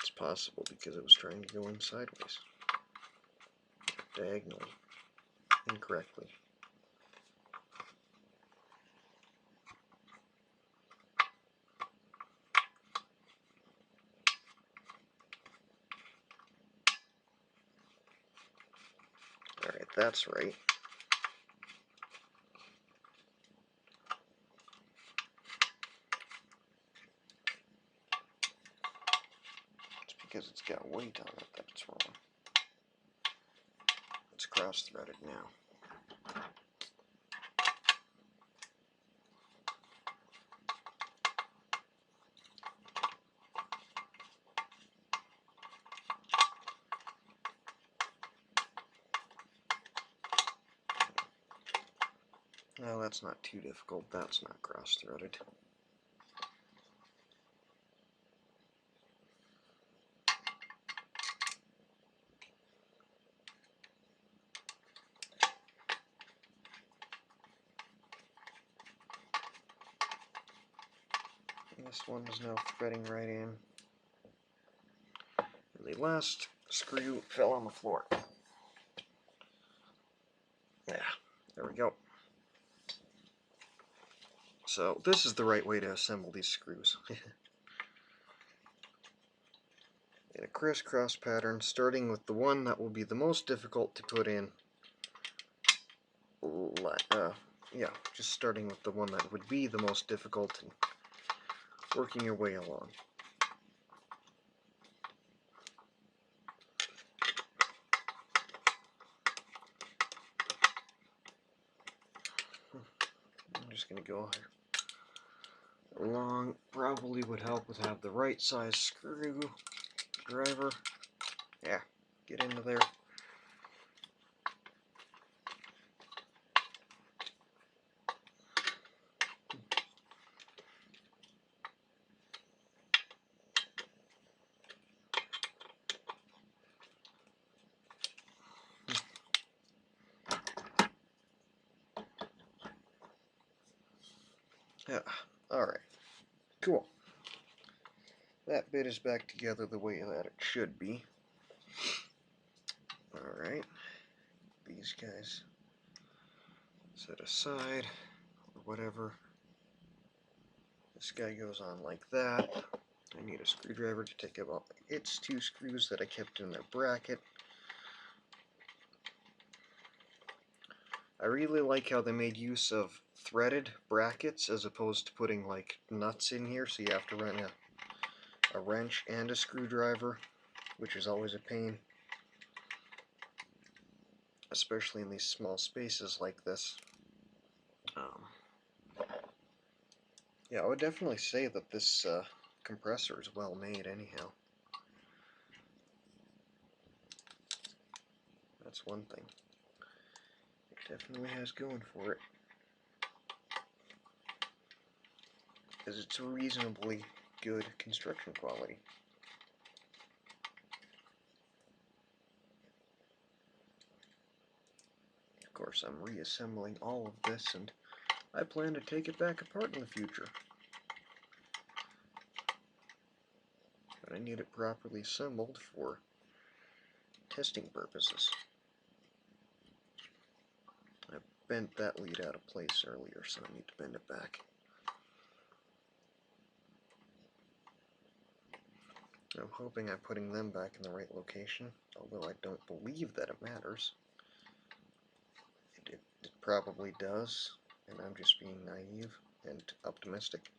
S4: It's possible because it was trying to go in sideways. Diagonally. Incorrectly. Alright, that's right. It's because it's got weight on it that it's wrong. It's cross-threaded now. No, that's not too difficult. That's not cross-threaded. This one is now threading right in. And the last screw fell on the floor. Yeah, there we go. So this is the right way to assemble these screws. In a crisscross pattern, starting with the one that will be the most difficult to put in. Yeah, just starting with the one that would be the most difficult and working your way along. I'm just going to go along. Probably would help with have the right size screw driver. Yeah, get into there. Yeah. Alright. Cool. That bit is back together the way that it should be. Alright. These guys set aside, or whatever. This guy goes on like that. I need a screwdriver to take out its 2 screws that I kept in their bracket. I really like how they made use of threaded brackets as opposed to putting like nuts in here, so you have to run a wrench and a screwdriver, which is always a pain, especially in these small spaces like this. Yeah, I would definitely say that this compressor is well made anyhow. That's one thing it definitely has going for it, is it's reasonably good construction quality. Of course, I'm reassembling all of this, and I plan to take it back apart in the future. But I need it properly assembled for testing purposes. I bent that lead out of place earlier, so I need to bend it back. I'm hoping I'm putting them back in the right location, although I don't believe that it matters. It probably does, and I'm just being naive and optimistic.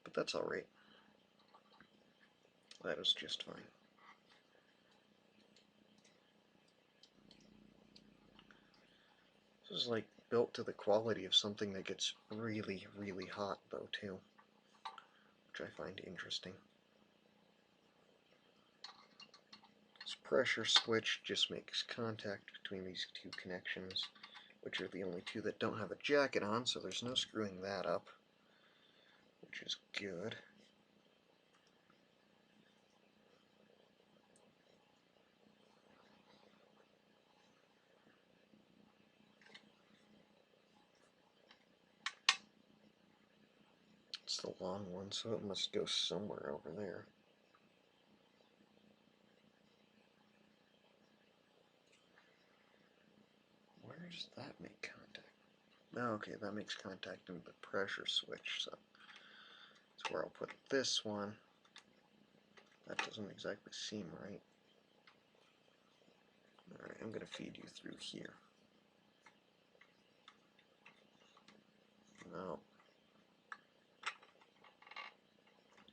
S4: But that's alright. That is just fine. This is like built to the quality of something that gets really, really hot though too, which I find interesting. This pressure switch just makes contact between these 2 connections, which are the only 2 that don't have a jacket on, so there's no screwing that up, which is good. It's the long one, so it must go somewhere over there. Where does that make contact? Oh, okay, that makes contact in the pressure switch, so that's where I'll put this one. That doesn't exactly seem right. Alright, I'm going to feed you through here. No.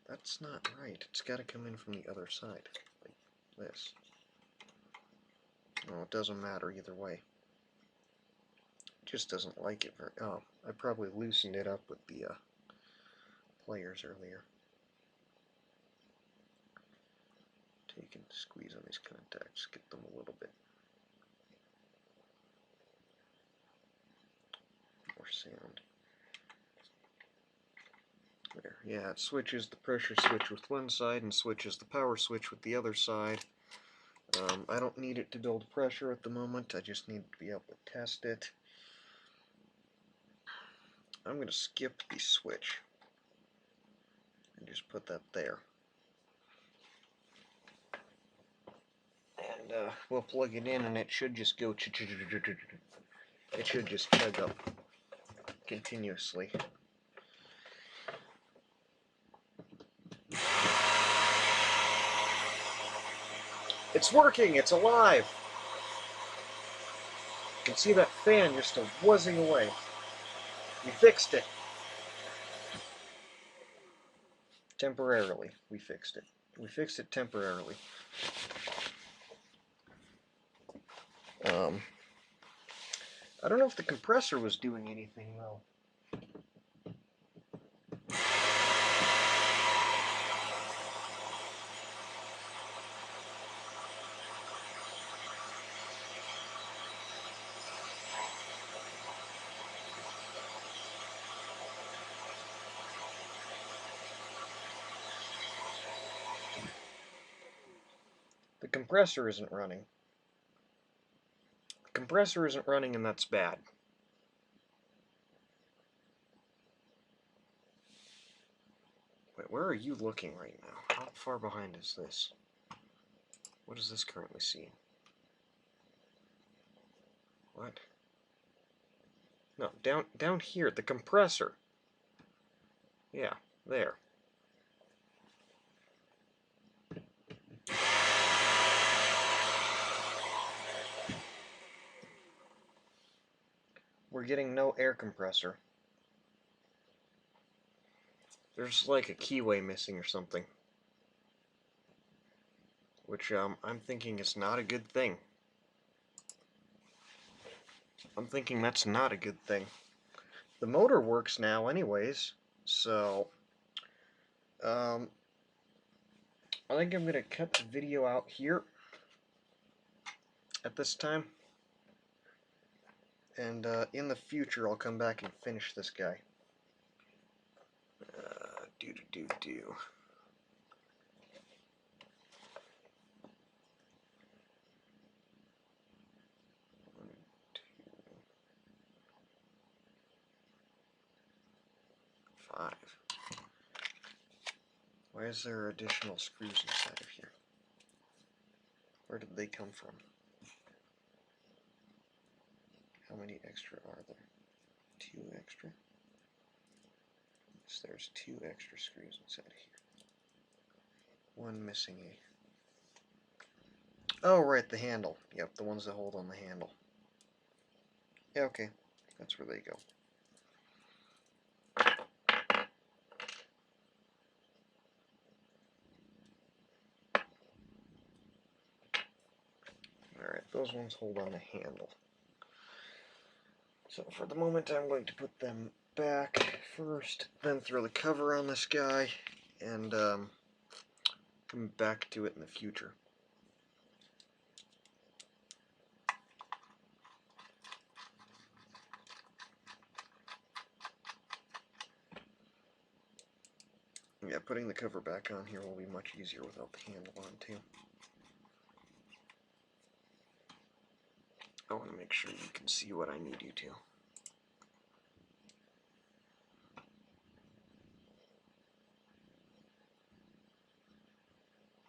S4: That's not right. It's got to come in from the other side, like this. No, it doesn't matter either way. It just doesn't like it very... Oh, I probably loosened it up with the pliers earlier. Take and squeeze on these contacts, get them a little bit more sound. There, yeah, it switches the pressure switch with one side and switches the power switch with the other side. I don't need it to build pressure at the moment, I just need to be able to test it. I'm going to skip the switch and just put that there. And we'll plug it in and it should just go it should just chug up continuously. It's working! It's alive! You can see that fan just whizzing away. We fixed it. Temporarily, we fixed it. We fixed it temporarily. I don't know if the compressor was doing anything though. The compressor isn't running. The compressor isn't running, and that's bad. minute, where are you looking right now? How far behind is this? What is this currently seeing? What? No, down here, the compressor. Yeah, there. We're getting no air compressor. There's like a keyway missing or something. Which I'm thinking is not a good thing. I'm thinking that's not a good thing. The motor works now anyways, so I think I'm gonna cut the video out here at this time, and in the future I'll come back and finish this guy. Do. 1, 2, 5. Why is there additional screws inside of here? Where did they come from? How many extra are there? 2 extra? Yes, there's 2 extra screws inside of here. 1 missing a... Oh, right, the handle. Yep, the ones that hold on the handle. Yeah, okay. That's where they go. Alright, those ones hold on the handle. So for the moment I'm going to put them back first, then throw the cover on this guy, and come back to it in the future. Yeah, putting the cover back on here will be much easier without the handle on too. I want to make sure you can see what I need you to.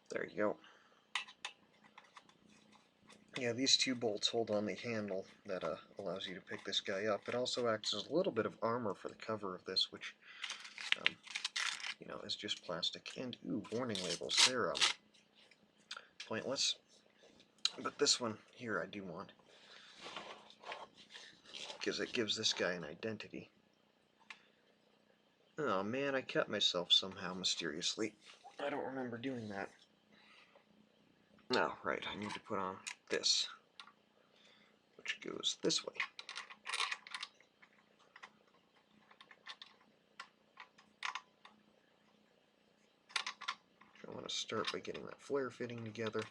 S4: There you go. Yeah, these 2 bolts hold on the handle that allows you to pick this guy up. It also acts as a little bit of armor for the cover of this, which, you know, is just plastic. And, ooh, warning labels. They're pointless. But this one here I do want, because it gives this guy an identity. Oh man, I cut myself somehow mysteriously. I don't remember doing that. No, right, I need to put on this, which goes this way. I want to start by getting that flare fitting together,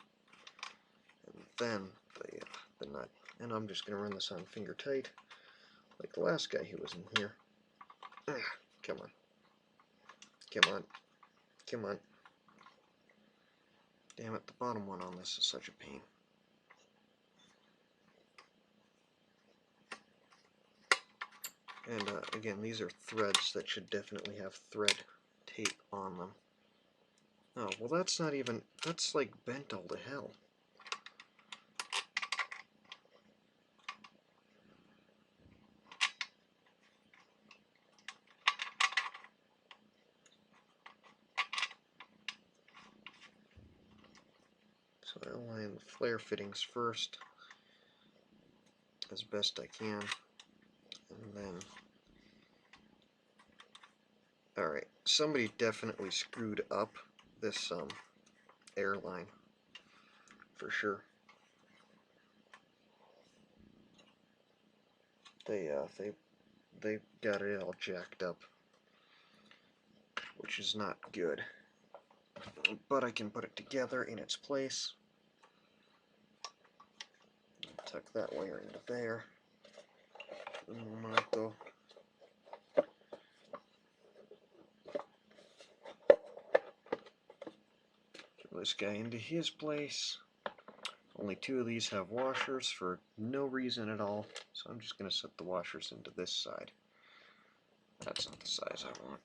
S4: and then the nut. And I'm just going to run this on finger tight, like the last guy who was in here. Come on. Come on. Come on. Damn it, the bottom one on this is such a pain. And again, these are threads that should definitely have thread tape on them. Oh, well that's not even, that's like bent all to hell. So I align the flare fittings first, as best I can, and then... Alright, somebody definitely screwed up this airline, for sure. They got it all jacked up, which is not good. But I can put it together in its place. Tuck that wire into there. Un momento. Throw this guy into his place. Only 2 of these have washers for no reason at all, so I'm just going to set the washers into this side. That's not the size I want.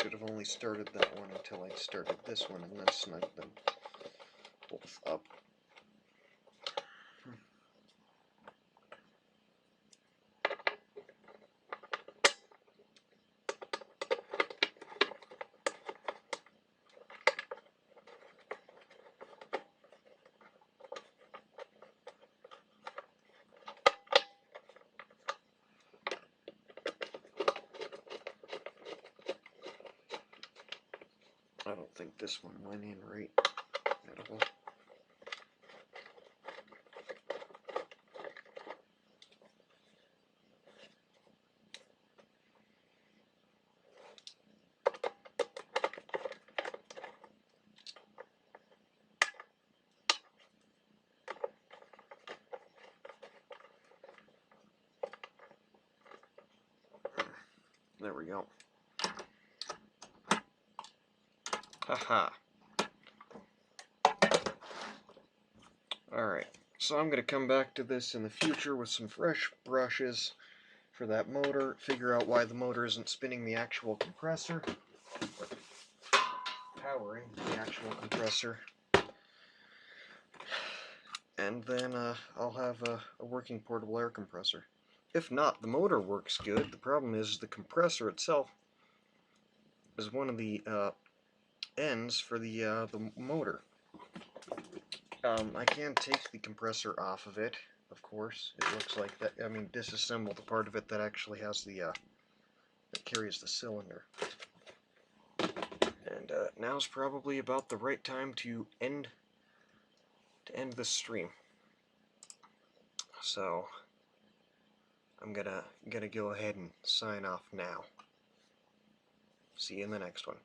S4: should have only started that one until I started this one and then snugged them both up. I don't think this one went in right at all. There we go. Haha. Alright, so I'm going to come back to this in the future with some fresh brushes for that motor, figure out why the motor isn't spinning the actual compressor, powering the actual compressor, and then I'll have a working portable air compressor. If not, the motor works good. The problem is the compressor itself is one of the ends for the motor. I can take the compressor off of it, of course. It looks like that. I mean, disassemble the part of it that actually has the that carries the cylinder. And now's probably about the right time to end this stream. So I'm gonna go ahead and sign off now. See you in the next one.